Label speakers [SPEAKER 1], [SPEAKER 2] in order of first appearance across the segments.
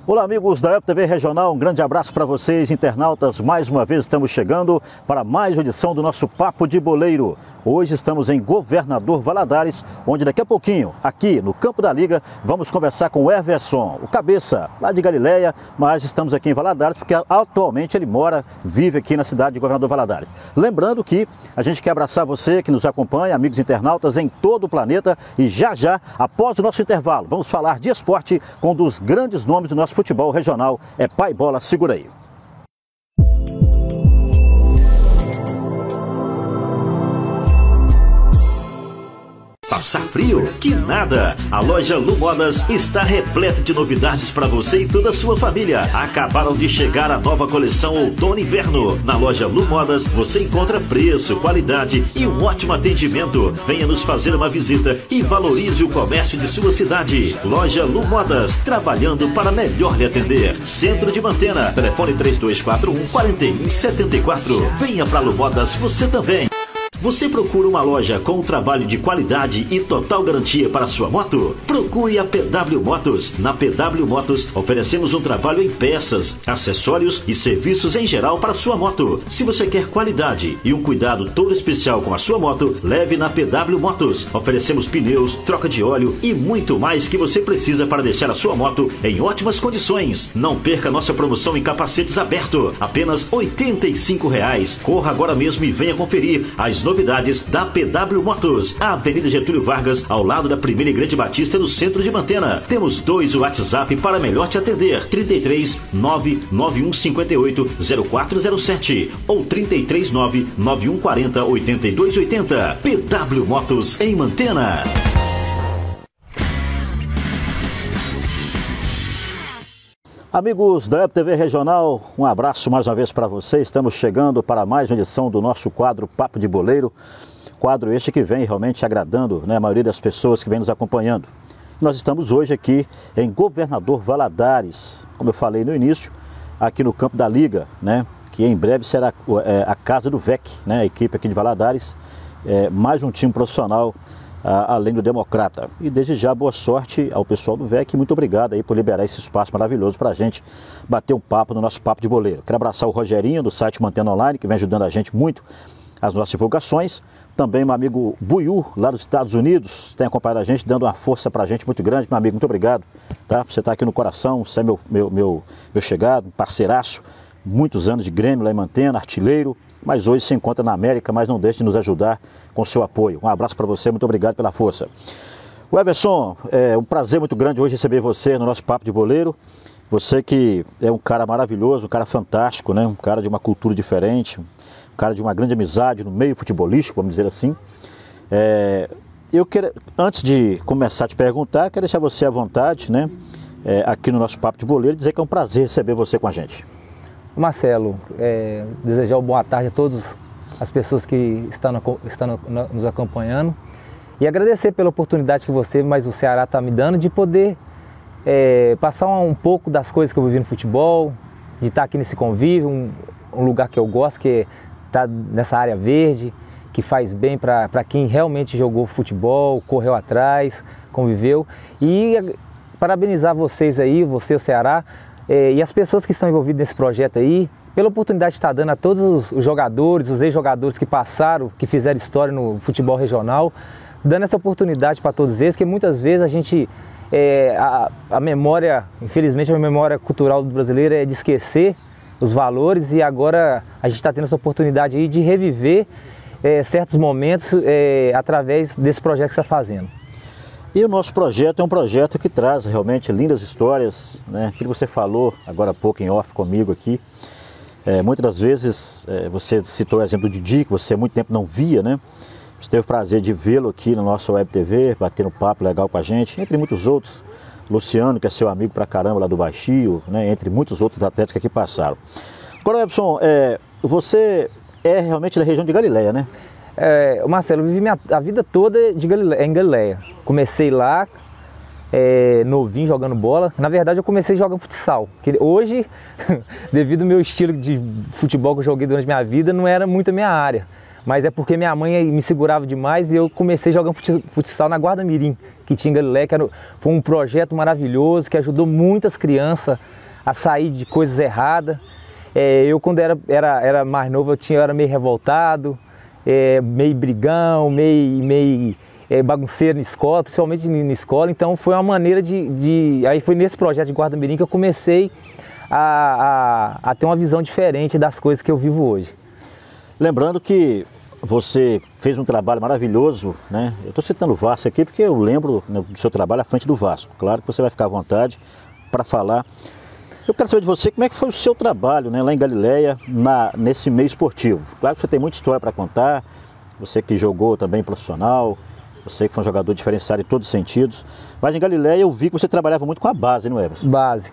[SPEAKER 1] Olá amigos da Web TV Regional, um grande abraço para vocês, internautas. Mais uma vez estamos chegando para mais uma edição do nosso Papo de Boleiro. Hoje estamos em Governador Valadares, onde daqui a pouquinho, aqui no Campo da Liga, vamos conversar com o Everson, o cabeça lá de Galileia, mas estamos aqui em Valadares porque atualmente ele vive aqui na cidade de Governador Valadares. Lembrando que a gente quer abraçar você que nos acompanha, amigos internautas em todo o planeta, e já, após o nosso intervalo, vamos falar de esporte com um dos grandes nomes do nosso futebol regional, é Pai Bola. Segura aí. Passar frio? Que nada! A loja Lu Modas está repleta de novidades para você e toda a sua família. Acabaram de chegar a nova coleção Outono e Inverno. Na loja Lu Modas você encontra preço, qualidade e um ótimo atendimento. Venha nos fazer uma visita e valorize o comércio de sua cidade. Loja Lu Modas, trabalhando para melhor lhe atender. Centro de Mantena, telefone 3241-4174. Venha para Lu Modas você também. Você procura uma loja com um trabalho de qualidade e total garantia para sua moto? Procure a PW Motos. Na PW Motos oferecemos um trabalho em peças, acessórios e serviços em geral para sua moto. Se você quer qualidade e um cuidado todo especial com a sua moto, leve na PW Motos. Oferecemos pneus, troca de óleo e muito mais que você precisa para deixar a sua moto em ótimas condições. Não perca nossa promoção em capacetes aberto, apenas R$ 85. Corra agora mesmo e venha conferir as novidades da PW Motos, a Avenida Getúlio Vargas, ao lado da Primeira Igreja Batista, no centro de Mantena. Temos 2 WhatsApp para melhor te atender: 33 991 58 0407 ou 33 991 40 82 80. PW Motos em Mantena. Amigos da Web TV Regional, um abraço mais uma vez para vocês. Estamos chegando para mais uma edição do nosso quadro Papo de Boleiro. Quadro este que vem realmente agradando, né, a maioria das pessoas que vem nos acompanhando. Nós estamos hoje aqui em Governador Valadares, como eu falei no início, aqui no Campo da Liga, né, que em breve será a casa do VEC, né, a equipe aqui de Valadares, mais um time profissional, além do Democrata. E desde já, boa sorte ao pessoal do VEC. Muito obrigado aí por liberar esse espaço maravilhoso para a gente bater um papo no nosso Papo de Boleiro. Quero abraçar o Rogerinho do site Mantena Online, que vem ajudando a gente muito as nossas divulgações. Também meu amigo Buiú, lá dos Estados Unidos, tem acompanhado a gente, dando uma força para a gente muito grande. Meu amigo, muito obrigado, tá? Você está aqui no coração, você é meu chegado, parceiraço, muitos anos de Grêmio lá em Mantena, artilheiro, mas hoje se encontra na América, mas não deixe de nos ajudar com seu apoio. Um abraço para você, muito obrigado pela força. O Everson, é um prazer muito grande hoje receber você no nosso Papo de Boleiro. Você que é um cara maravilhoso, um cara fantástico, né? Um cara de uma cultura diferente, um cara de uma grande amizade no meio futebolístico, vamos dizer assim. Eu quero, antes de começar a te perguntar, quero deixar você à vontade, né? Aqui no nosso Papo de Boleiro, dizer que é um prazer receber você com a gente.
[SPEAKER 2] Marcelo, desejar uma boa tarde a todas as pessoas que estão nos acompanhando e agradecer pela oportunidade que você, mas o Ceará está me dando de poder passar um pouco das coisas que eu vivi no futebol, de estar aqui nesse convívio, um lugar que eu gosto, que é estar nessa área verde, que faz bem para quem realmente jogou futebol, correu atrás, conviveu. E parabenizar vocês aí, você, o Ceará, e as pessoas que estão envolvidas nesse projeto aí, pela oportunidade de estar dando a todos os jogadores, os ex-jogadores que passaram, que fizeram história no futebol regional, dando essa oportunidade para todos eles, que muitas vezes a gente, a memória, infelizmente a memória cultural do brasileiro é de esquecer os valores, e agora a gente está tendo essa oportunidade aí de reviver certos momentos através desse projeto que você está fazendo.
[SPEAKER 1] E o nosso projeto é um projeto que traz realmente lindas histórias, né? Aquilo que você falou agora há pouco em off comigo aqui. Muitas das vezes, você citou o exemplo do Didi, que você há muito tempo não via, né? Você teve o prazer de vê-lo aqui na nossa Web TV, batendo um papo legal com a gente, entre muitos outros. Luciano, que é seu amigo pra caramba lá do Baixio, né? Entre muitos outros atletas que aqui passaram. Agora, Everson, você é realmente da região de Galileia, né?
[SPEAKER 2] Marcelo, eu vivi a vida toda em Galileia. Comecei lá, novinho, jogando bola. Na verdade, eu comecei jogando futsal. Hoje, devido ao meu estilo de futebol que eu joguei durante a minha vida, não era muito a minha área. mas é porque minha mãe me segurava demais e eu comecei jogando futsal na Guarda Mirim, que tinha em Galileia, foi um projeto maravilhoso que ajudou muitas crianças a sair de coisas erradas. Eu quando era mais novo eu era meio revoltado, meio brigão, meio bagunceiro na escola, principalmente na escola, então foi uma maneira aí foi nesse projeto de Guarda Mirim que eu comecei a ter uma visão diferente das coisas que eu vivo hoje.
[SPEAKER 1] Lembrando que você fez um trabalho maravilhoso, né? Eu estou citando o Vasco aqui porque eu lembro, né, do seu trabalho à frente do Vasco. Claro que você vai ficar à vontade para falar. Eu quero saber de você como é que foi o seu trabalho, né, lá em Galileia, nesse meio esportivo. Claro que você tem muita história para contar, você que jogou também profissional, você que foi um jogador diferenciado em todos os sentidos. Mas em Galileia eu vi que você trabalhava muito com a base, não é, Everson?
[SPEAKER 2] Base.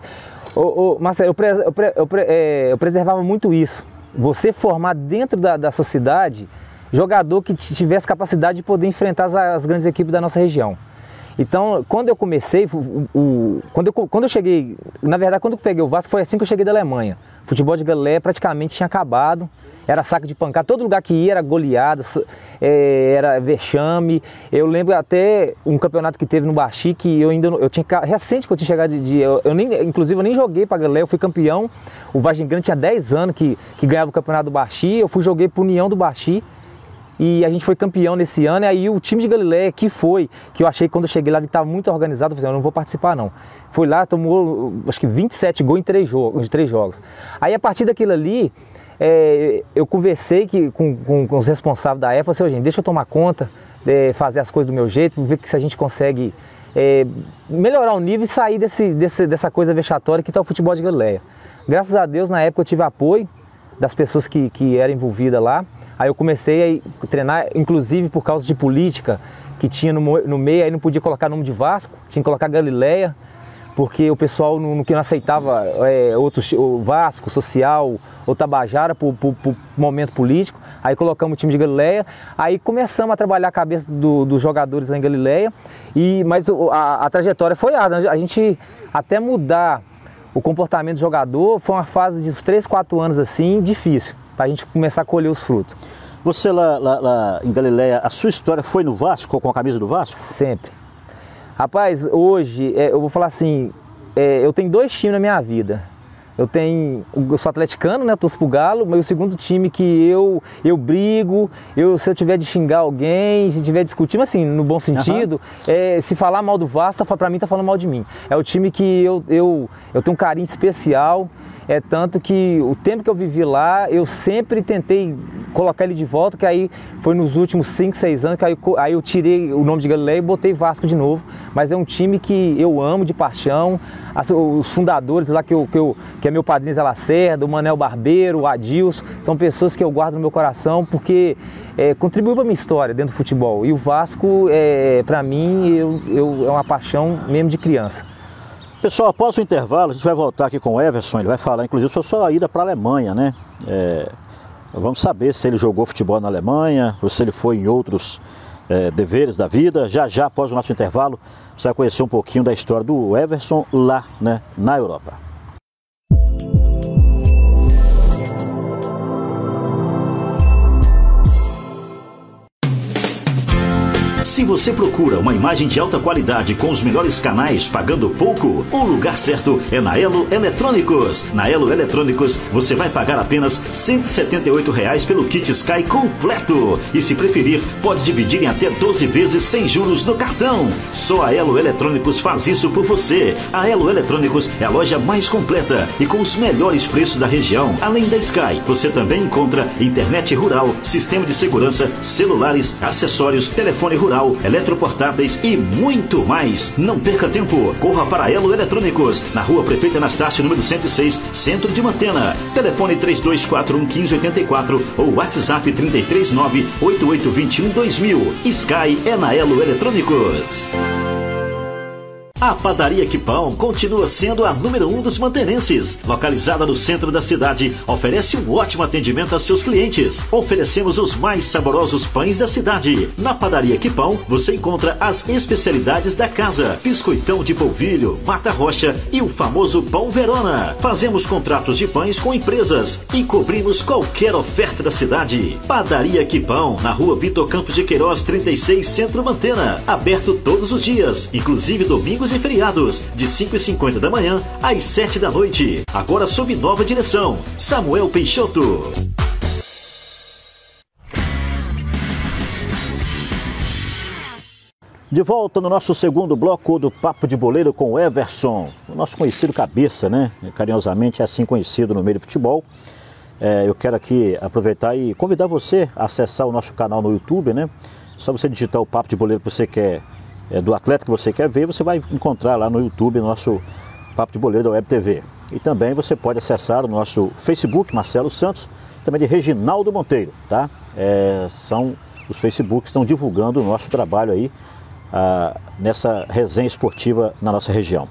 [SPEAKER 2] Marcelo, eu preservava muito isso. Você formar dentro da sociedade jogador que tivesse capacidade de poder enfrentar as grandes equipes da nossa região. Então, quando eu comecei, quando eu cheguei, na verdade, quando eu peguei o Vasco, foi assim que eu cheguei da Alemanha. O futebol de Galileia praticamente tinha acabado, era saco de pancada, todo lugar que ia era goleada, era vexame. Eu lembro até um campeonato que teve no Baxi, que eu tinha recente que eu tinha chegado inclusive eu nem joguei para Galileia, eu fui campeão. O Vargem Grande tinha 10 anos que ganhava o campeonato do Baxi, joguei para União do Baxi. E a gente foi campeão nesse ano, e aí o time de Galileia que eu achei que quando eu cheguei lá que estava muito organizado, eu falei, eu não vou participar não. Foi lá, tomou acho que 27 gols em 3 jogos. Aí a partir daquilo ali, eu conversei com os responsáveis da EFA, falei assim, gente, deixa eu tomar conta, fazer as coisas do meu jeito, ver se a gente consegue melhorar o nível e sair dessa coisa vexatória que está o futebol de Galileia. Graças a Deus, na época eu tive apoio das pessoas que eram envolvidas lá. Aí eu comecei a treinar, inclusive por causa de política, que tinha no meio, aí não podia colocar nome de Vasco, tinha que colocar Galileia, porque o pessoal não aceitava o Vasco, Social ou Tabajara por momento político. Aí colocamos o time de Galileia, aí começamos a trabalhar a cabeça dos jogadores lá em Galileia, mas a trajetória foi a gente até mudar o comportamento do jogador, foi uma fase de uns 3, 4 anos assim, difícil, para a gente começar a colher os frutos.
[SPEAKER 1] Você lá em Galileia, a sua história foi no Vasco, com a camisa do Vasco?
[SPEAKER 2] Sempre. Rapaz, hoje, eu vou falar assim, eu tenho 2 times na minha vida. Eu sou atleticano, né, torço pro Galo, mas o segundo time que eu brigo, se eu tiver de xingar alguém, se tiver discutindo, assim, no bom sentido, se falar mal do Vasco, pra mim tá falando mal de mim. É o time que eu tenho um carinho especial, tanto que o tempo que eu vivi lá, eu sempre tentei colocar ele de volta, que aí foi nos últimos 5, 6 anos, que aí eu tirei o nome de Galileia e botei Vasco de novo. Mas é um time que eu amo de paixão, os fundadores lá, que é meu padrinho Zé Lacerda, o Manel Barbeiro, o Adilson, são pessoas que eu guardo no meu coração, porque contribuiu para a minha história dentro do futebol. E o Vasco, para mim, é uma paixão mesmo de criança.
[SPEAKER 1] Pessoal, após o intervalo, a gente vai voltar aqui com o Everson, ele vai falar, inclusive, sobre a sua ida para a Alemanha, né? Vamos saber se ele jogou futebol na Alemanha, ou se ele foi em outros deveres da vida. Já após o nosso intervalo, você vai conhecer um pouquinho da história do Everson lá, né, na Europa.
[SPEAKER 3] Se você procura uma imagem de alta qualidade com os melhores canais pagando pouco, o lugar certo é na Elo Eletrônicos. Na Elo Eletrônicos você vai pagar apenas R$ 178 pelo kit Sky completo. E se preferir, pode dividir em até 12 vezes sem juros no cartão. Só a Elo Eletrônicos faz isso por você. A Elo Eletrônicos é a loja mais completa e com os melhores preços da região. Além da Sky, você também encontra internet rural, sistema de segurança, celulares, acessórios, telefone rural, eletroportáteis e muito mais. Não perca tempo, corra para a Elo Eletrônicos, na rua Prefeito Anastácio, número 106, centro de Mantena. Telefone 3241-1584 ou WhatsApp 339-8821-2000. Sky é na Elo Eletrônicos. A Padaria Quipão continua sendo a número 1 dos mantenenses. Localizada no centro da cidade, oferece um ótimo atendimento a seus clientes. Oferecemos os mais saborosos pães da cidade. Na Padaria Quipão, você encontra as especialidades da casa: biscoitão de polvilho, mata rocha e o famoso pão Verona. Fazemos contratos de pães com empresas e cobrimos qualquer oferta da cidade. Padaria Quipão, na rua Vitor Campos de Queiroz, 36, Centro Mantena. Aberto todos os dias, inclusive domingos e feriados, de 5h50 da manhã às 7 da noite. Agora sob nova direção, Samuel Peixoto.
[SPEAKER 1] De volta no nosso segundo bloco do Papo de Boleiro com o Everson, o nosso conhecido cabeça, né? Carinhosamente é assim conhecido no meio do futebol. Eu quero aqui aproveitar e convidar você a acessar o nosso canal no YouTube, né? Só você digitar o Papo de Boleiro que você quer, do atleta que você quer ver, você vai encontrar lá no YouTube o nosso Papo de Boleiro da Web TV. E também você pode acessar o nosso Facebook, Marcelo Santos, também de Reginaldo Monteiro, tá? São os Facebooks que estão divulgando o nosso trabalho aí nessa resenha esportiva na nossa região.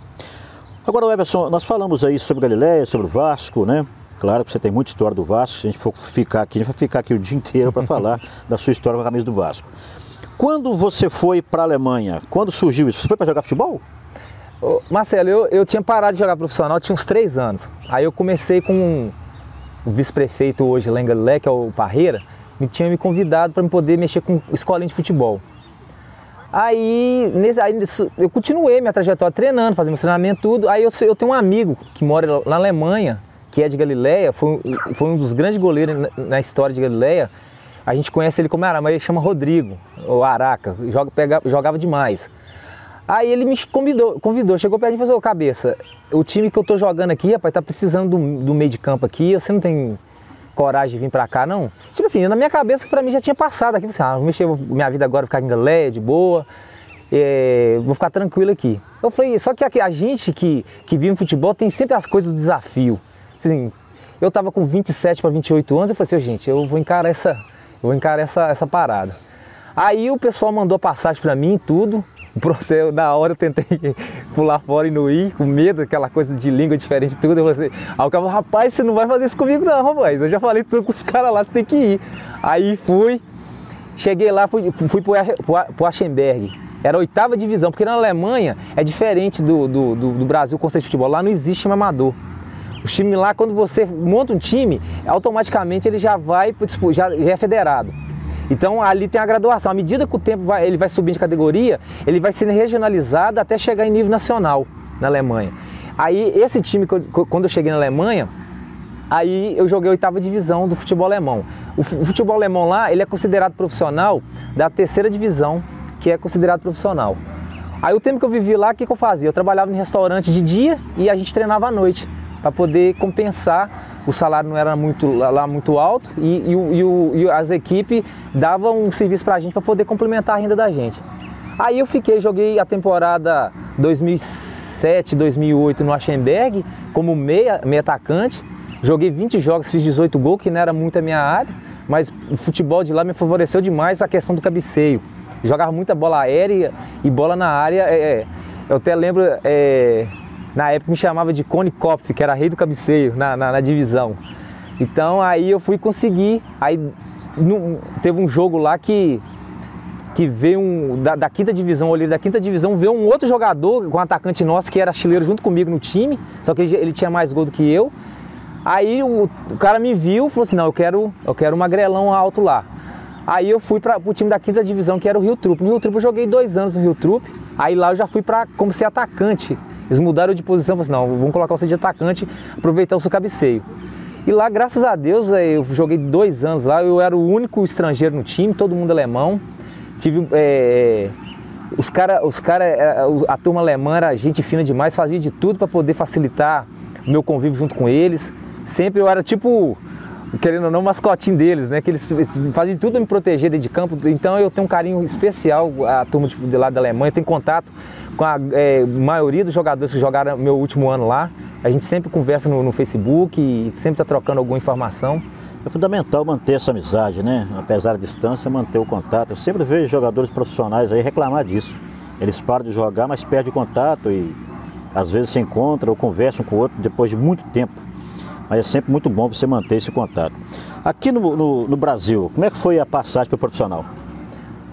[SPEAKER 1] Agora, Everson, nós falamos aí sobre Galileia, sobre o Vasco, né? Claro que você tem muita história do Vasco. Se a gente for ficar aqui, a gente vai ficar aqui o dia inteiro para falar da sua história com a camisa do Vasco. Quando você foi para a Alemanha, quando surgiu isso? Você foi para jogar futebol?
[SPEAKER 2] Marcelo, eu tinha parado de jogar profissional, tinha uns 3 anos. Aí eu comecei com o vice-prefeito hoje lá em Galileia, que é o Parreira, tinha me convidado para poder mexer com escolinha de futebol. Aí eu continuei minha trajetória treinando, fazendo treinamento, tudo. Aí eu tenho um amigo que mora lá na Alemanha, que é de Galileia, foi um dos grandes goleiros na história de Galileia. A gente conhece ele como Araca, mas ele chama Rodrigo, ou Araca, jogava demais. Aí ele me convidou, chegou perto de mim e falou: ô, cabeça, o time que eu tô jogando aqui, rapaz, tá precisando do meio de campo aqui, você não tem coragem de vir pra cá, não? Tipo assim, na minha cabeça, pra mim já tinha passado aqui, vou mexer minha vida agora, ficar em Galileia, de boa, vou ficar tranquilo aqui. Eu falei, só que a gente que vive no futebol tem sempre as coisas do desafio. Assim, eu tava com 27 para 28 anos, eu falei assim, gente, eu vou encarar essa parada. Aí o pessoal mandou passagem pra mim e tudo. Na hora eu tentei pular fora e não ir, com medo, aquela coisa de língua diferente e tudo. Aí o cara falou, rapaz, você não vai fazer isso comigo não, rapaz. Eu já falei tudo com os caras lá, você tem que ir. Aí cheguei lá, fui pro Aschenberg. Era a 8ª divisão, porque na Alemanha é diferente do Brasil, o conceito de futebol. Lá não existe um amador. Os times lá, quando você monta um time, automaticamente ele já é federado. Então ali tem a graduação. À medida que o tempo ele vai subindo de categoria, ele vai sendo regionalizado até chegar em nível nacional na Alemanha. Aí esse time, quando eu cheguei na Alemanha, aí eu joguei a 8ª divisão do futebol alemão. O futebol alemão lá, ele é considerado profissional da 3ª divisão, que é considerado profissional. Aí o tempo que eu vivi lá, o que eu fazia? Eu trabalhava em restaurante de dia e a gente treinava à noite, para poder compensar. O salário não era muito alto e as equipes davam um serviço para a gente para poder complementar a renda da gente. Aí eu joguei a temporada 2007, 2008 no Aschenberg como meia atacante. Joguei 20 jogos, fiz 18 gols, que não era muito a minha área, mas o futebol de lá me favoreceu demais a questão do cabeceio. Jogava muita bola aérea e bola na área. Eu até lembro... Na época me chamava de Cone Kopf, que era rei do cabeceio na divisão. Então aí eu fui conseguir. Aí teve um jogo lá que veio da 5ª divisão, eu olhei da 5ª divisão, veio um outro jogador, um atacante nosso, que era artilheiro junto comigo no time, só que ele tinha mais gol do que eu. Aí o cara me viu e falou assim, não, eu quero um magrelão alto lá. Aí eu fui para o time da 5ª divisão, que era o Rio Trupe. No Rio Trupe eu joguei 2 anos no Rio Trupe, aí lá eu já fui como ser atacante. Eles mudaram de posição, falaram assim, não, vamos colocar você de atacante, aproveitar o seu cabeceio. E lá, graças a Deus, eu joguei 2 anos lá, eu era o único estrangeiro no time, todo mundo alemão. A turma alemã era gente fina demais, fazia de tudo para poder facilitar o meu convívio junto com eles. Sempre eu era tipo, querendo ou não, mascotinho deles, né? Que eles faziam de tudo para me proteger dentro de campo. Então eu tenho um carinho especial, a turma de lá da Alemanha, eu tenho contato com a maioria dos jogadores que jogaram meu último ano lá. A gente sempre conversa no Facebook e sempre está trocando alguma informação.
[SPEAKER 1] É fundamental manter essa amizade, né? Apesar da distância, manter o contato. Eu sempre vejo jogadores profissionais aí reclamar disso, Eles param de jogar, mas perdem o contato e às vezes se encontram ou conversam com o outro depois de muito tempo. Mas é sempre muito bom você manter esse contato. Aqui no Brasil, como é que foi a passagem para o profissional?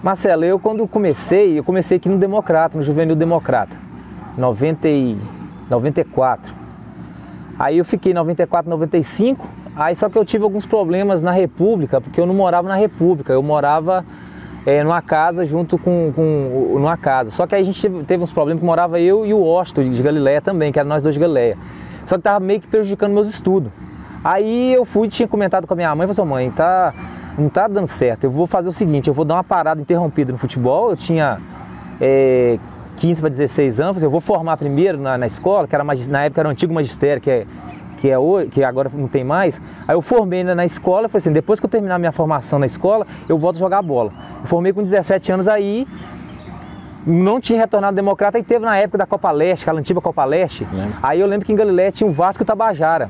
[SPEAKER 2] Marcelo, eu comecei aqui no Democrata, no Juvenil Democrata, 94. Aí eu fiquei 94, 95, aí só que eu tive alguns problemas na República, porque eu não morava na República, eu morava numa casa numa casa. Só que aí a gente teve uns problemas que morava eu e o Osto de Galileia também, que era nós dois de Galileia. Só que estava meio que prejudicando meus estudos. Aí eu tinha comentado com a minha mãe, falei assim, mãe, não tá dando certo, eu vou fazer o seguinte, eu vou dar uma parada interrompida no futebol, eu tinha 15 para 16 anos, eu vou formar primeiro na escola, que era na época era o antigo magistério, que agora não tem mais. Aí eu formei na escola, falei assim, depois que eu terminar minha formação na escola, eu volto a jogar bola. Eu formei com 17 anos aí, não tinha retornado Democrata e teve na época da Copa Leste, aquela antiga Copa Leste. Aí eu lembro que em Galileia tinha o Vasco e o Tabajara.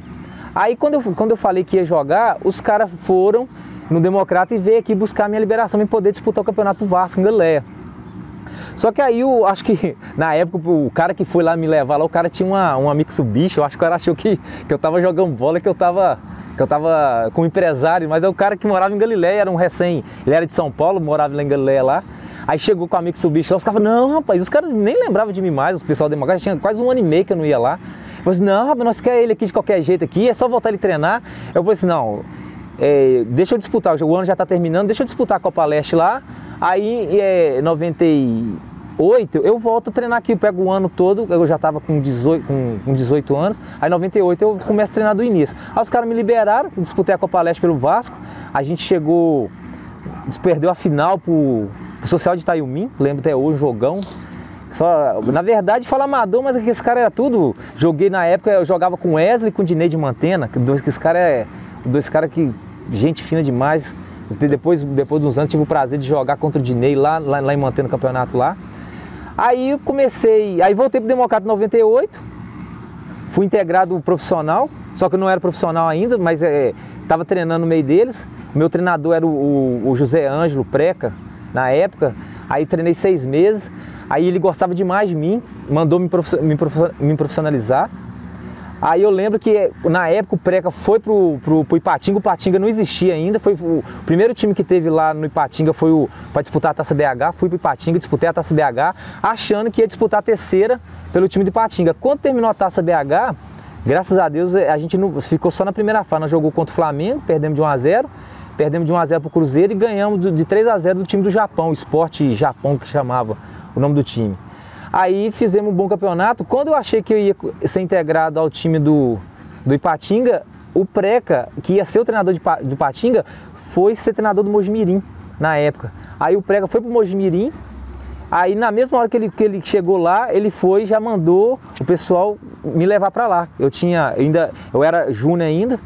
[SPEAKER 2] Aí quando eu falei que ia jogar, os caras foram no Democrata e veio aqui buscar minha liberação para poder disputar o campeonato do Vasco em Galileia. Só que aí eu acho que na época o cara que foi lá me levar lá, o cara tinha uma Mitsubishi, eu acho que o cara achou que eu tava jogando bola, que eu tava com um empresário, mas é o cara que morava em Galileia, ele era de São Paulo, morava lá em Galileia lá. Aí chegou com a Mitsubishi lá, os caras falaram, não rapaz, os caras nem lembravam de mim mais, o pessoal do Democrata, tinha quase 1 ano e meio que eu não ia lá. Eu falei assim, não rapaz, nós queremos ele aqui de qualquer jeito aqui, é só voltar ele treinar. Eu falei assim, não, deixa eu disputar, o ano já está terminando, deixa eu disputar a Copa Leste lá. Aí em 98 eu volto a treinar aqui, eu pego o ano todo, eu já estava com 18 anos, aí em 98 eu começo a treinar do início. Aí os caras me liberaram, disputei a Copa Leste pelo Vasco, a gente perdeu a final pro Social de Itaiumi, lembro até hoje, um jogão. Na verdade, fala amador, mas esse cara era tudo. Joguei na época, eu jogava com Wesley e com o Dinei de Mantena, dois caras que gente fina demais. Depois de uns anos tive o prazer de jogar contra o Dinei lá em Mantena, no campeonato lá. Aí eu voltei pro Democrata em 98, fui integrado profissional, só que eu não era profissional ainda, mas estava treinando no meio deles. Meu treinador era o José Ângelo Preca, na época. Aí treinei 6 meses, aí ele gostava demais de mim, mandou me profissionalizar. Aí eu lembro que na época o Preca foi pro Ipatinga, o Ipatinga não existia ainda, foi o primeiro time que teve lá no Ipatinga foi para disputar a Taça BH, fui pro Ipatinga, disputei a Taça BH, achando que ia disputar a terceira pelo time do Ipatinga. Quando terminou a Taça BH, graças a Deus a gente não ficou só na primeira fase, nós jogou contra o Flamengo, perdemos de 1-0, perdemos de 1-0 pro Cruzeiro e ganhamos de 3-0 do time do Japão, o Sport Japão que chamava o nome do time. Aí fizemos um bom campeonato. Quando eu achei que eu ia ser integrado ao time do Ipatinga, o Preca, que ia ser o treinador do Ipatinga, foi ser treinador do Mojimirim na época. Aí o Preca foi pro Mojimirim, aí na mesma hora que ele chegou lá, ele foi e já mandou o pessoal me levar para lá. Eu era júnior ainda,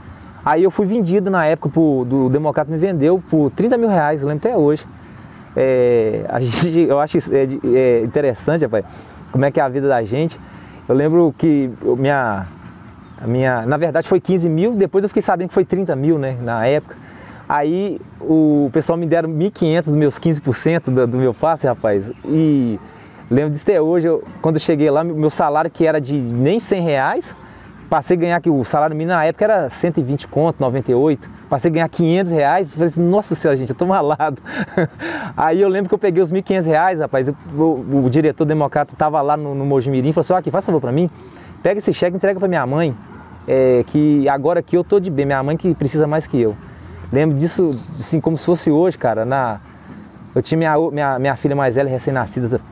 [SPEAKER 2] aí eu fui vendido na época, do Democrata me vendeu por 30 mil reais, eu lembro até hoje. Eu acho interessante, rapaz, como é que é a vida da gente. Eu lembro que na verdade foi 15 mil, depois eu fiquei sabendo que foi 30 mil, né, na época. Aí o pessoal me deram 1.500 dos meus 15% do meu passe, rapaz. E lembro disso até hoje, quando eu cheguei lá, meu salário que era de nem 100 reais, passei a ganhar, que o salário mínimo na época era 120 conto, 98. Passei a ganhar 500 reais, falei assim, nossa senhora, gente, eu tô malado. Aí eu lembro que eu peguei os 1.500 reais, rapaz, o diretor democrata tava lá no Mojimirim, falou assim, aqui, faz favor pra mim, pega esse cheque e entrega pra minha mãe, que agora aqui eu tô de bem, minha mãe que precisa mais que eu. Lembro disso, assim, como se fosse hoje, cara, eu tinha minha filha mais velha, recém-nascida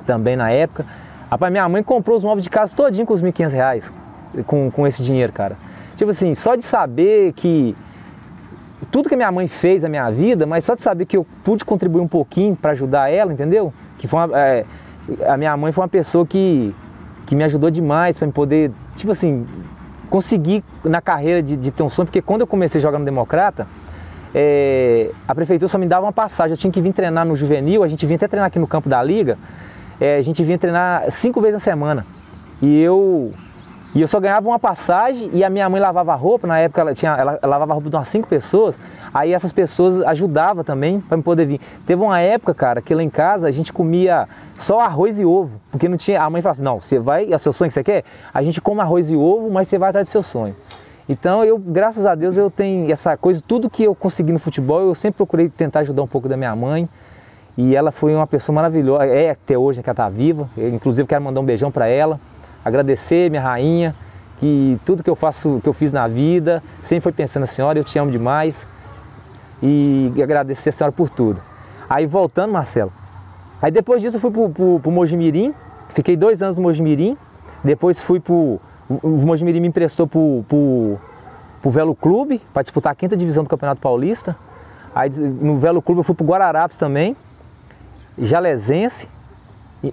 [SPEAKER 2] também na época. Rapaz, minha mãe comprou os móveis de casa todinho com os 1.500 reais, com esse dinheiro, cara. Tipo assim, só de saber que tudo que minha mãe fez na minha vida, mas só de saber que eu pude contribuir um pouquinho para ajudar ela, entendeu? Que foi a minha mãe foi uma pessoa que me ajudou demais para me poder, tipo assim, conseguir na carreira de ter um sonho, porque quando eu comecei a jogar no Democrata, a prefeitura só me dava uma passagem, eu tinha que vir treinar no juvenil, a gente vinha até treinar aqui no campo da liga, a gente vinha treinar 5 vezes na semana, e E eu só ganhava uma passagem e a minha mãe lavava roupa, na época ela lavava roupa de umas 5 pessoas, aí essas pessoas ajudavam também para me poder vir. Teve uma época, cara, que lá em casa a gente comia só arroz e ovo, porque não tinha, a mãe falava assim, não, você vai, é o seu sonho que você quer? A gente come arroz e ovo, mas você vai atrás do seu sonho. Então eu, graças a Deus, eu tenho essa coisa, tudo que eu consegui no futebol, eu sempre procurei tentar ajudar um pouco da minha mãe. E ela foi uma pessoa maravilhosa, até hoje, né, que ela está viva. Eu, inclusive, quero mandar um beijão para ela, agradecer, minha rainha, que tudo que eu faço, que eu fiz na vida, sempre foi pensando na senhora, eu te amo demais. E agradecer a senhora por tudo. Aí voltando, Marcelo, aí depois disso eu fui pro Mojimirim, fiquei 2 anos no Mojimirim, depois fui o Mojimirim me emprestou pro Velo Clube, para disputar a 5ª divisão do Campeonato Paulista. Aí no Velo Clube eu fui pro Guararapes também, Jalesense,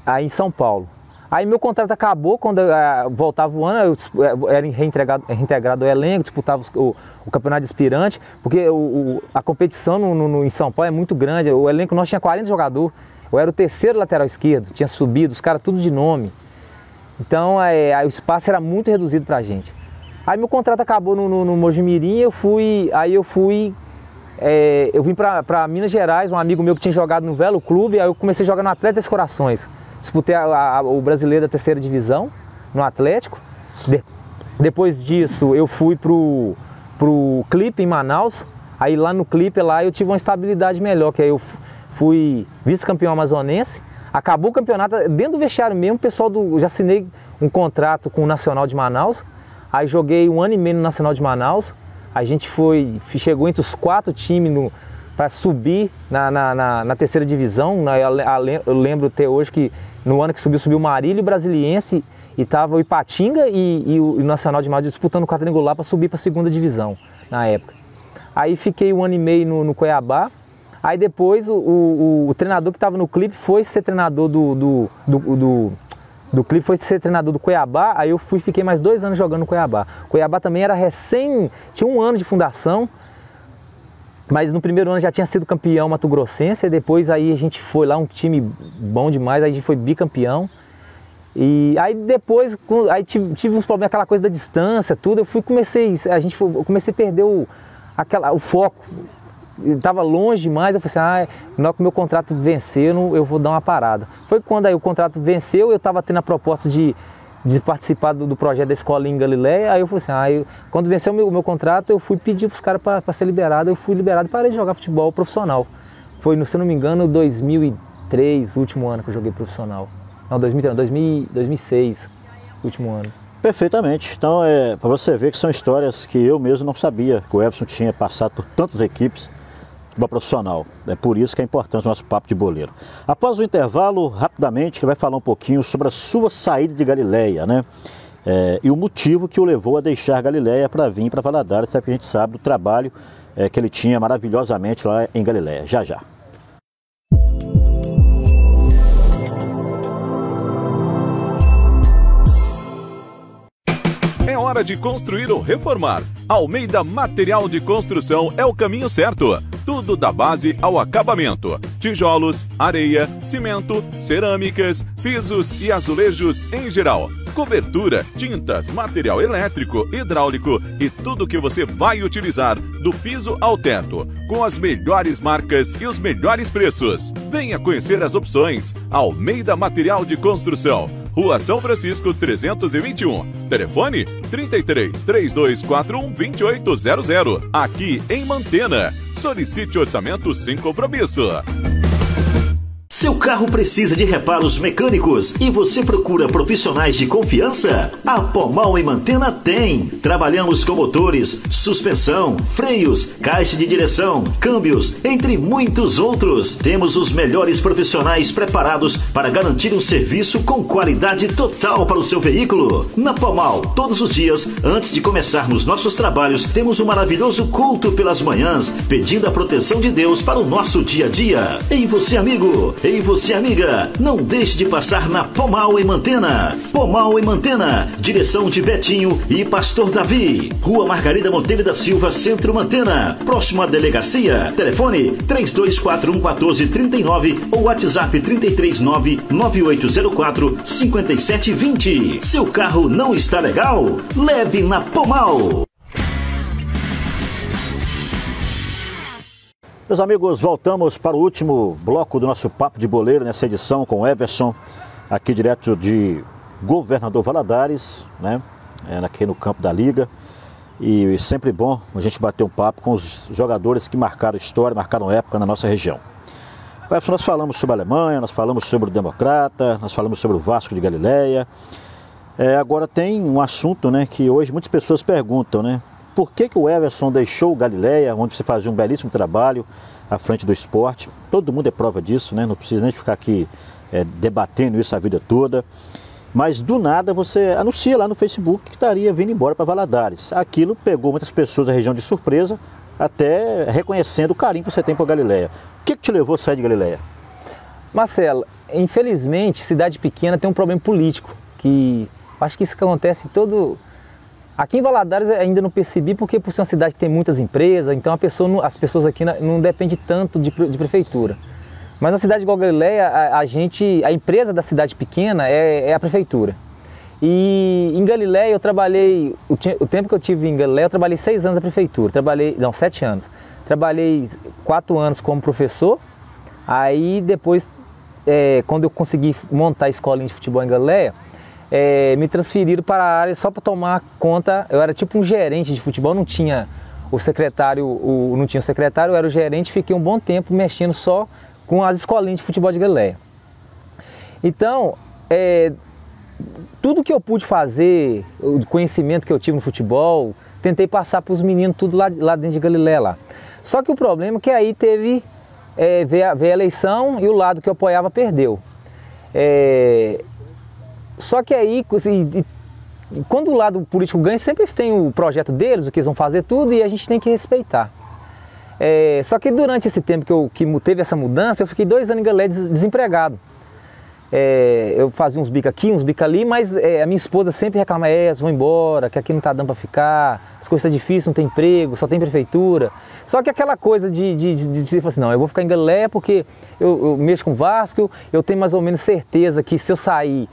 [SPEAKER 2] aí em São Paulo. Aí meu contrato acabou, quando eu voltava o ano, eu era reintegrado ao elenco, disputava o campeonato de aspirante, porque a competição em São Paulo é muito grande, o elenco nós tinha 40 jogadores, eu era o 3º lateral esquerdo, tinha subido, os caras tudo de nome. Então aí o espaço era muito reduzido pra gente. Aí meu contrato acabou no Mojimirim, eu vim para Minas Gerais, um amigo meu que tinha jogado no Velo Clube, aí eu comecei a jogar no Atlético Corações. Disputei o brasileiro da 3ª divisão, no Atlético. Depois disso eu fui pro Clipe em Manaus, aí lá no Clipe eu tive uma estabilidade melhor, que aí eu fui vice-campeão amazonense. Acabou o campeonato, dentro do vestiário mesmo, já assinei um contrato com o Nacional de Manaus, aí joguei 1 ano e meio no Nacional de Manaus. A gente chegou entre os 4 times para subir na 3ª divisão. Eu lembro até hoje que no ano que subiu o Marília, o Brasiliense, e estava o Ipatinga e o Nacional de Manaus disputando o quadrangular para subir para a 2ª divisão na época. Aí fiquei 1 ano e meio no Cuiabá. Aí depois o treinador que estava no Clipe foi ser treinador do Clipe, foi ser treinador do Cuiabá. Aí eu fiquei mais 2 anos jogando no Cuiabá. Cuiabá também era tinha 1 ano de fundação, mas no primeiro ano já tinha sido campeão mato-grossense, e depois aí a gente foi lá, um time bom demais, aí a gente foi bicampeão. E aí depois, tive uns problemas, aquela coisa da distância, tudo, eu comecei a perder o foco. Estava longe demais, eu falei assim, na hora que o meu contrato vencer, eu vou dar uma parada. Foi quando aí o contrato venceu, eu estava tendo a proposta de participar do projeto da escola em Galileia, aí eu falei assim, quando venceu o meu contrato, eu fui pedir para os caras para ser liberado, eu fui liberado e parei de jogar futebol profissional. Foi, se não me engano, 2003, o último ano que eu joguei profissional. Não, 2006, último ano.
[SPEAKER 1] Perfeitamente. Então, para você ver que são histórias que eu mesmo não sabia que o Everson tinha passado por tantas equipes do profissional. É por isso que é importante o nosso papo de boleiro. Após o intervalo, rapidamente, ele vai falar um pouquinho sobre a sua saída de Galileia, né? E o motivo que o levou a deixar Galileia para vir para Valadares, até porque a gente sabe do trabalho que ele tinha maravilhosamente lá em Galileia. Já, já.
[SPEAKER 4] É hora de construir ou reformar. Almeida Material de Construção é o caminho certo. Tudo da base ao acabamento. Tijolos, areia, cimento, cerâmicas, pisos e azulejos em geral. Cobertura, tintas, material elétrico, hidráulico e tudo que você vai utilizar, do piso ao teto, com as melhores marcas e os melhores preços. Venha conhecer as opções. Almeida Material de Construção, Rua São Francisco 321. Telefone 33 3241 2800. Aqui em Mantena. Solicite orçamento sem compromisso.
[SPEAKER 3] Seu carro precisa de reparos mecânicos e você procura profissionais de confiança? A Pomal em Mantena tem. Trabalhamos com motores, suspensão, freios, caixa de direção, câmbios, entre muitos outros. Temos os melhores profissionais preparados para garantir um serviço com qualidade total para o seu veículo. Na Pomal, todos os dias, antes de começarmos nossos trabalhos, temos um maravilhoso culto pelas manhãs, pedindo a proteção de Deus para o nosso dia a dia. E você, amigo, Ei você amiga, não deixe de passar na Pomal em Mantena. Pomal em Mantena, direção de Betinho e Pastor Davi. Rua Margarida Monteiro da Silva, Centro Mantena, próximo à delegacia. Telefone 3241-1439 ou WhatsApp 339-9804-5720. Seu carro não está legal? Leve na Pomal.
[SPEAKER 1] Meus amigos, voltamos para o último bloco do nosso Papo de Boleiro, nessa edição com o Everson, aqui direto de Governador Valadares, né? Aqui no campo da Liga. E sempre bom a gente bater um papo com os jogadores que marcaram história, marcaram época na nossa região. Everson, nós falamos sobre a Alemanha, nós falamos sobre o Democrata, nós falamos sobre o Vasco de Galileia. Agora tem um assunto, né, que hoje muitas pessoas perguntam, né? Por que o Everson deixou o Galileia, onde você fazia um belíssimo trabalho à frente do esporte? Todo mundo é prova disso, né? Não precisa nem ficar aqui debatendo isso a vida toda. Mas do nada você anuncia lá no Facebook que estaria vindo embora para Valadares. Aquilo pegou muitas pessoas da região de surpresa, até reconhecendo o carinho que você tem por Galileia. O que te levou a sair de Galileia?
[SPEAKER 2] Marcelo, infelizmente, cidade pequena tem um problema político, que acho que isso que acontece todo... Aqui em Valadares ainda não percebi, porque por ser uma cidade que tem muitas empresas, então as pessoas aqui não dependem tanto de prefeitura. Mas na cidade igual Galileia, a empresa da cidade pequena é a prefeitura. E em Galileia eu trabalhei, o tempo que eu tive em Galileia, eu trabalhei 6 anos na prefeitura, 7 anos. Trabalhei 4 anos como professor, aí depois, quando eu consegui montar a escolinha de futebol em Galileia, me transferiram para a área só para tomar conta. Eu era tipo um gerente de futebol, não tinha o secretário, eu era o gerente, fiquei um bom tempo mexendo só com as escolinhas de futebol de Galileia. Então, tudo que eu pude fazer, o conhecimento que eu tive no futebol, tentei passar para os meninos tudo lá dentro de Galileia lá. Só que o problema é que aí veio a eleição e o lado que eu apoiava perdeu. Só que aí, quando o lado político ganha, sempre eles têm o projeto deles, o que eles vão fazer tudo, e a gente tem que respeitar. Só que durante esse tempo que teve essa mudança, eu fiquei 2 anos em Galileia desempregado. Eu fazia uns bicos aqui, uns bicos ali, mas a minha esposa sempre reclama, vou embora, que aqui não está dando para ficar, as coisas estão difíceis, não tem emprego, só tem prefeitura. Só que aquela coisa de falar assim, não, eu vou ficar em Galileia porque eu mexo com o Vasco, eu tenho mais ou menos certeza que se eu sair,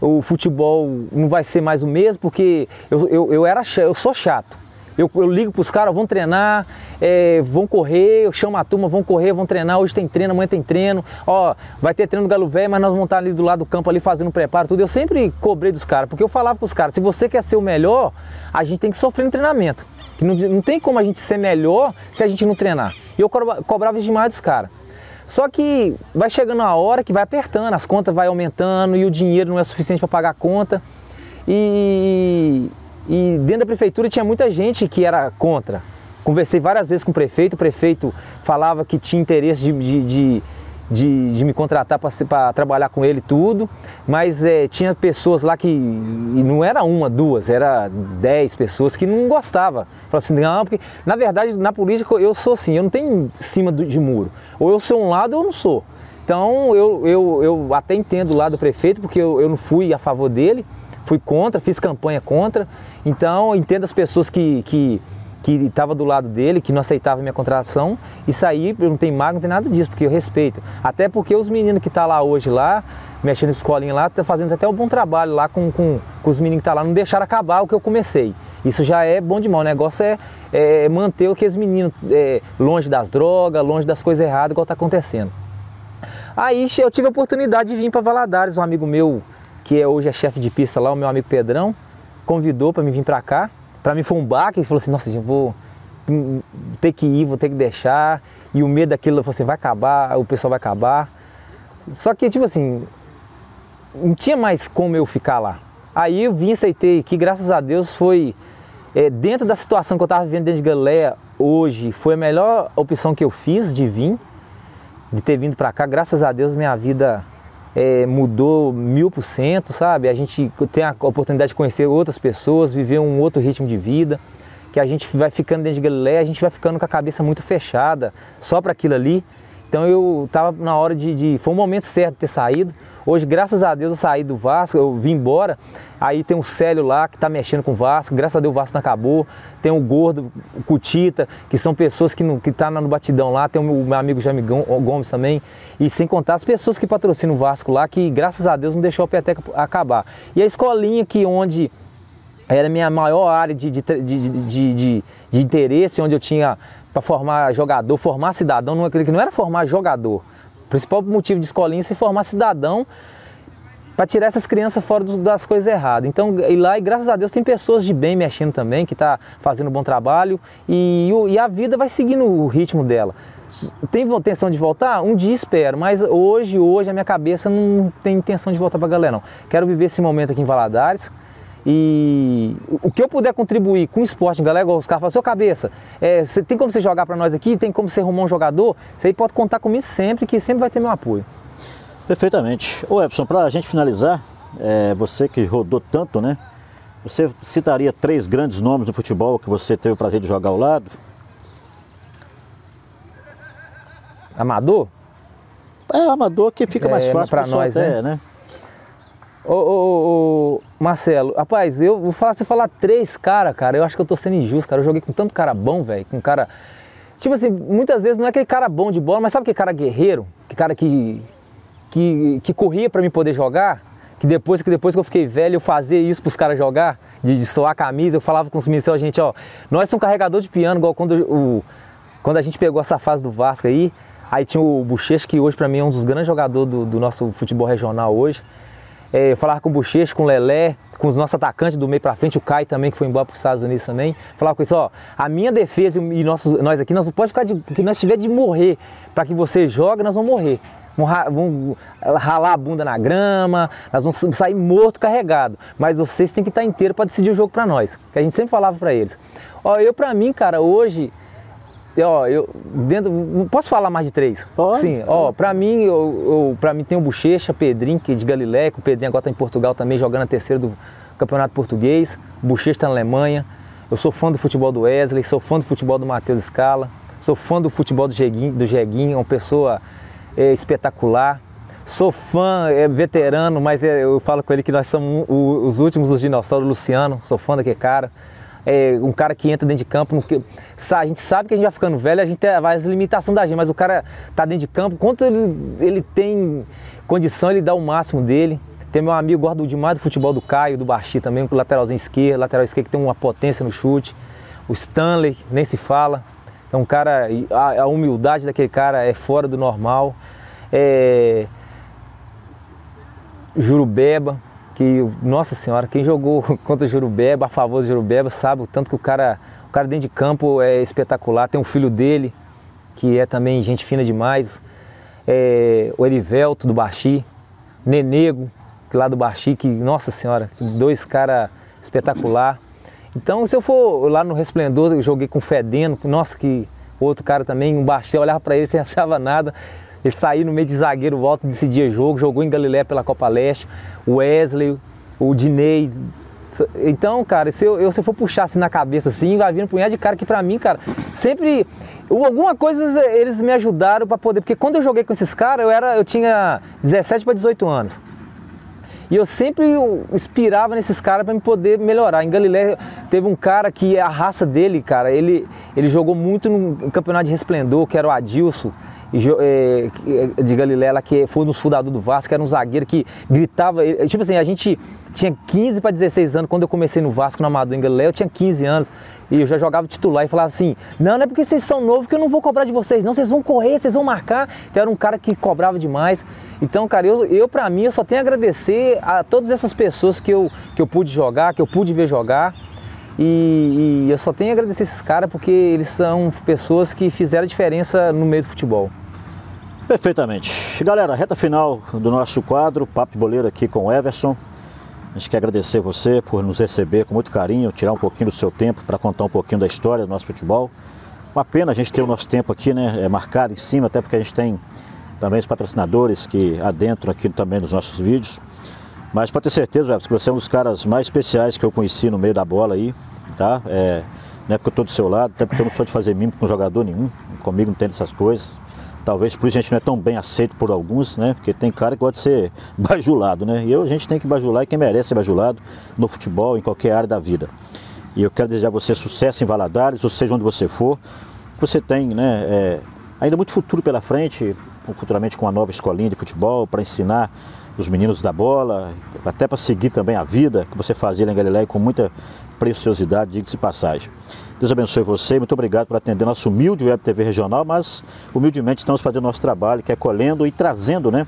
[SPEAKER 2] o futebol não vai ser mais o mesmo, porque eu sou chato. Eu ligo para os caras, vão treinar, vão correr, eu chamo a turma, vão correr, vão treinar, hoje tem treino, amanhã tem treino, vai ter treino do Galo Velho, mas nós vamos estar ali do lado do campo ali fazendo preparo, tudo. Eu sempre cobrei dos caras, porque eu falava para os caras, se você quer ser o melhor, a gente tem que sofrer no treinamento. Não tem como a gente ser melhor se a gente não treinar. E eu cobrava demais dos caras. Só que vai chegando a hora que vai apertando, as contas vai aumentando e o dinheiro não é suficiente para pagar a conta. E dentro da prefeitura tinha muita gente que era contra. Conversei várias vezes com o prefeito falava que tinha interesse de me contratar para trabalhar com ele e tudo, mas tinha pessoas lá e não era 1, 2, era 10 pessoas que não gostavam. Falaram assim, não, porque na verdade na política eu sou assim, eu não tenho cima de muro, ou eu sou um lado ou eu não sou. Então eu até entendo o lado do prefeito, porque eu não fui a favor dele, fui contra, fiz campanha contra, então eu entendo as pessoas que estava do lado dele, que não aceitava minha contratação, e sair, eu não tenho mágoa, não tem nada disso, porque eu respeito. Até porque os meninos que estão lá hoje, mexendo na escolinha lá, estão fazendo até um bom trabalho lá com os meninos que estão lá, não deixaram acabar o que eu comecei. Isso já é bom demais, o negócio é manter aqueles meninos longe das drogas, longe das coisas erradas, igual está acontecendo. Aí eu tive a oportunidade de vir para Valadares, um amigo meu, que hoje é chefe de pista lá, o meu amigo Pedrão, convidou para mim vir para cá. Para mim foi um baque, ele falou assim, nossa, gente, vou ter que ir, vou ter que deixar, e o medo daquilo, eu falei assim, vai acabar, o pessoal vai acabar. Só que, tipo assim, não tinha mais como eu ficar lá. Aí eu vim, aceitei, que graças a Deus foi, dentro da situação que eu estava vivendo dentro de Galileia hoje, foi a melhor opção que eu fiz de vir, de ter vindo para cá. Graças a Deus minha vida mudou 1000%, sabe? A gente tem a oportunidade de conhecer outras pessoas, viver um outro ritmo de vida, que a gente vai ficando dentro de Galileia, a gente vai ficando com a cabeça muito fechada só para aquilo ali. Então eu estava na hora foi um momento certo de ter saído. Hoje, graças a Deus, eu saí do Vasco, eu vim embora. Aí tem o Célio lá que está mexendo com o Vasco, graças a Deus o Vasco não acabou. Tem o Gordo, o Cutita, que são pessoas que estão no batidão lá. Tem o meu amigo Jaime Gomes também. E sem contar as pessoas que patrocinam o Vasco lá, que graças a Deus não deixou a peteca acabar. E a escolinha onde era a minha maior área de interesse, onde eu tinha para formar jogador, formar cidadão, não era formar jogador. O principal motivo de escolinha é se formar cidadão para tirar essas crianças fora das coisas erradas. Então, e lá, e graças a Deus, tem pessoas de bem mexendo também, que está fazendo um bom trabalho e a vida vai seguindo o ritmo dela. Tem intenção de voltar? Um dia espero, mas hoje a minha cabeça não tem intenção de voltar para a galera, não. Quero viver esse momento aqui em Valadares. E o que eu puder contribuir com o esporte, galera, igual os caras falam, seu cabeça, tem como você jogar para nós aqui, tem como você arrumar um jogador, você aí pode contar comigo sempre, que sempre vai ter meu apoio.
[SPEAKER 1] Perfeitamente. Ô Epson, para a gente finalizar, você que rodou tanto, né? Você citaria 3 grandes nomes no futebol que você teve o prazer de jogar ao lado?
[SPEAKER 2] Amador?
[SPEAKER 1] Amador que fica mais fácil
[SPEAKER 2] para nós,
[SPEAKER 1] até, né?
[SPEAKER 2] Ô, Marcelo, rapaz, eu vou falar, se eu falar 3 cara, eu acho que eu tô sendo injusto, cara. Eu joguei com tanto cara bom, velho, com cara... Tipo assim, muitas vezes não é aquele cara bom de bola, mas sabe aquele cara guerreiro? Que cara que corria pra mim poder jogar? Que depois que eu fiquei velho, eu fazia isso pros caras jogar, de suar a camisa, eu falava com os meninos, gente, ó, nós somos carregador de piano, igual quando a gente pegou essa fase do Vasco aí tinha o Bochecha, que hoje pra mim é um dos grandes jogadores do nosso futebol regional hoje. Eu falava com o Bochecha, com o Lelé, com os nossos atacantes do meio pra frente, o Caio também, que foi embora para os Estados Unidos também. Falava com isso, ó, a minha defesa e nós aqui, nós não pode ficar que nós tiver de morrer, para que você jogue, nós vamos morrer. Vamos ralar a bunda na grama, nós vamos sair morto, carregado. Mas vocês têm que estar inteiros para decidir o jogo para nós, que a gente sempre falava para eles. Ó, pra mim, cara, hoje... posso falar mais de 3?
[SPEAKER 1] Pode.
[SPEAKER 2] Sim, pra mim tem o Bochecha, Pedrinho, que é de Galiléia, o Pedrinho agora está em Portugal também, jogando a 3ª do Campeonato Português. O Bochecha está na Alemanha. Eu sou fã do futebol do Wesley, sou fã do futebol do Matheus Scala, sou fã do futebol do Jeguinho, uma pessoa espetacular. Sou fã, veterano, mas eu falo com ele que nós somos os últimos dos dinossauros, Luciano, sou fã daquele cara. Um cara que entra dentro de campo, a gente sabe que a gente vai ficando velho, a gente vai as limitações da gente, mas o cara tá dentro de campo, quanto ele tem condição, ele dá o máximo dele. Tem meu amigo, gosto demais do futebol do Caio, do Baxi também, o lateral esquerdo que tem uma potência no chute. O Stanley, nem se fala. É um cara, a humildade daquele cara é fora do normal. Jurubeba, que, nossa senhora, quem jogou contra o Jurubeba, a favor do Jurubeba, sabe o tanto que o cara dentro de campo é espetacular. Tem um filho dele, que é também gente fina demais, o Erivelto do Baxi, Nenego, lá do Baxi, que, nossa senhora, 2 caras espetacular. Então, se eu for lá no Resplendor, eu joguei com o Fedeno, nossa, que outro cara também, um Baxi, eu olhava pra ele sem achava nada. Ele saiu no meio de zagueiro, volta e decidia jogo, jogou em Galiléia pela Copa Leste, o Wesley, o Dinês. Então, cara, se eu for puxar assim na cabeça, assim, vai vir um punhado de cara que pra mim, cara, sempre... Alguma coisa eles me ajudaram pra poder... Porque quando eu joguei com esses caras, eu tinha 17 para 18 anos. E eu sempre inspirava nesses caras para me poder melhorar. Em Galiléia teve um cara que a raça dele, cara, ele jogou muito no campeonato de Resplendor, que era o Adilson, de Galiléia, que foi um dos fundadores do Vasco, que era um zagueiro que gritava, tipo assim, a gente tinha 15 para 16 anos, quando eu comecei no Vasco, no Amador, em Galiléia, eu tinha 15 anos, e eu já jogava titular e falava assim, não é porque vocês são novos que eu não vou cobrar de vocês, não, vocês vão correr, vocês vão marcar. Então era um cara que cobrava demais. Então, cara, pra mim, eu só tenho a agradecer a todas essas pessoas que eu pude jogar, que eu pude ver jogar. E eu só tenho a agradecer esses caras porque eles são pessoas que fizeram diferença no meio do futebol.
[SPEAKER 1] Perfeitamente. Galera, reta final do nosso quadro, Papo de Boleiro aqui com o Everson. A gente quer agradecer você por nos receber com muito carinho, tirar um pouquinho do seu tempo para contar um pouquinho da história do nosso futebol. Uma pena a gente ter o nosso tempo aqui, né, marcado em cima, até porque a gente tem também os patrocinadores que adentram aqui também nos nossos vídeos. Mas pode ter certeza, Everson, que você é um dos caras mais especiais que eu conheci no meio da bola aí, tá? Não é porque eu estou do seu lado, até porque eu não sou de fazer mímica com jogador nenhum, comigo não tem essas coisas. Talvez por isso a gente não é tão bem aceito por alguns, né? Porque tem cara que gosta de ser bajulado, né? E a gente tem que bajular, e quem merece ser bajulado no futebol, em qualquer área da vida. E eu quero desejar a você sucesso em Valadares, ou seja onde você for. Você tem, né, ainda muito futuro pela frente, futuramente com uma nova escolinha de futebol para ensinar os meninos da bola, até para seguir também a vida que você fazia lá em Galiléia com muita preciosidade, diga-se passagem. Deus abençoe você, muito obrigado por atender nosso humilde Web TV Regional, mas humildemente estamos fazendo nosso trabalho, que é colhendo e trazendo, né,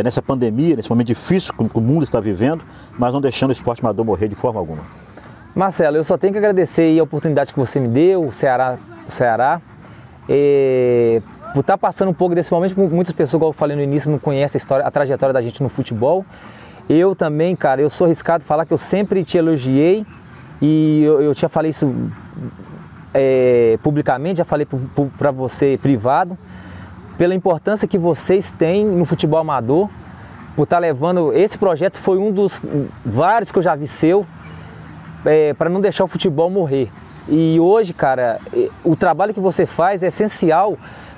[SPEAKER 1] nessa pandemia, nesse momento difícil que o mundo está vivendo, mas não deixando o esporte amador morrer de forma alguma.
[SPEAKER 2] Marcelo, eu só tenho que agradecer aí a oportunidade que você me deu, o Ceará, por estar passando um pouco desse momento. Muitas pessoas, como eu falei no início, não conhecem a trajetória da gente no futebol. Eu também, cara, eu sou arriscado falar que eu sempre te elogiei, e eu já falei isso publicamente, já falei para você privado, pela importância que vocês têm no futebol amador, por estar levando, esse projeto foi um dos vários que eu já vi seu, para não deixar o futebol morrer. E hoje, cara, o trabalho que você faz é essencial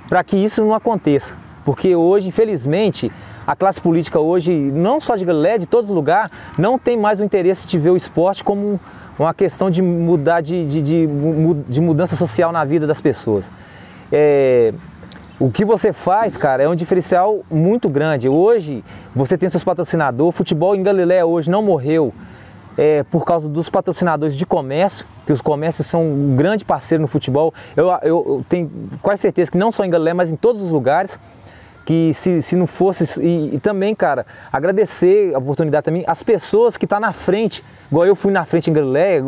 [SPEAKER 2] para que isso não aconteça. Porque hoje, infelizmente, a classe política hoje, não só de Galiléia, de todos os lugares, não tem mais o interesse de ver o esporte como uma questão de mudar, de mudança social na vida das pessoas. O que você faz, cara, é um diferencial muito grande. Hoje, você tem seus patrocinadores, o futebol em Galiléia hoje não morreu por causa dos patrocinadores de comércio, que os comércios são um grande parceiro no futebol. Eu tenho quase certeza que não só em Galiléia, mas em todos os lugares, que se não fosse... E também, cara, agradecer a oportunidade também, as pessoas que estão na frente, igual eu fui na frente em Galiléia,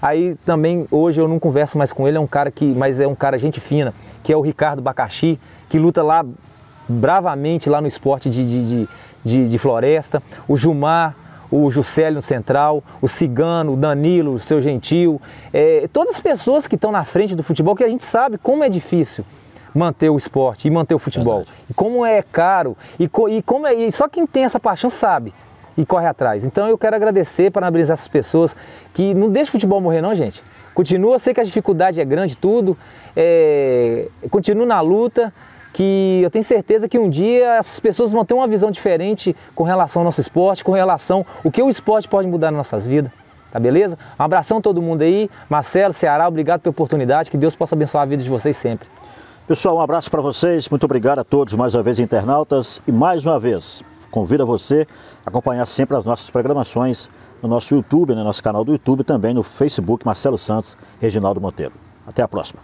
[SPEAKER 2] aí também hoje eu não converso mais com ele, mas é um cara gente fina, que é o Ricardo Bacaxi, que luta lá bravamente lá no esporte de floresta, o Gilmar, o Juscelio no Central, o Cigano, o Danilo, o Seu Gentil, todas as pessoas que estão na frente do futebol, que a gente sabe como é difícil manter o esporte e manter o futebol. E como é caro, e só quem tem essa paixão sabe e corre atrás. Então eu quero agradecer, parabenizar essas pessoas que não deixam o futebol morrer não, gente. Continua, eu sei que a dificuldade é grande, tudo, continua na luta, que eu tenho certeza que um dia essas pessoas vão ter uma visão diferente com relação ao nosso esporte, com relação ao que o esporte pode mudar nas nossas vidas, tá beleza? Um abração a todo mundo aí, Marcelo, Ceará, obrigado pela oportunidade, que Deus possa abençoar a vida de vocês sempre.
[SPEAKER 1] Pessoal, um abraço para vocês, muito obrigado a todos mais uma vez, internautas, e mais uma vez, convido a você a acompanhar sempre as nossas programações no nosso YouTube, no nosso canal do YouTube, também no Facebook, Marcelo Santos, Reginaldo Monteiro. Até a próxima.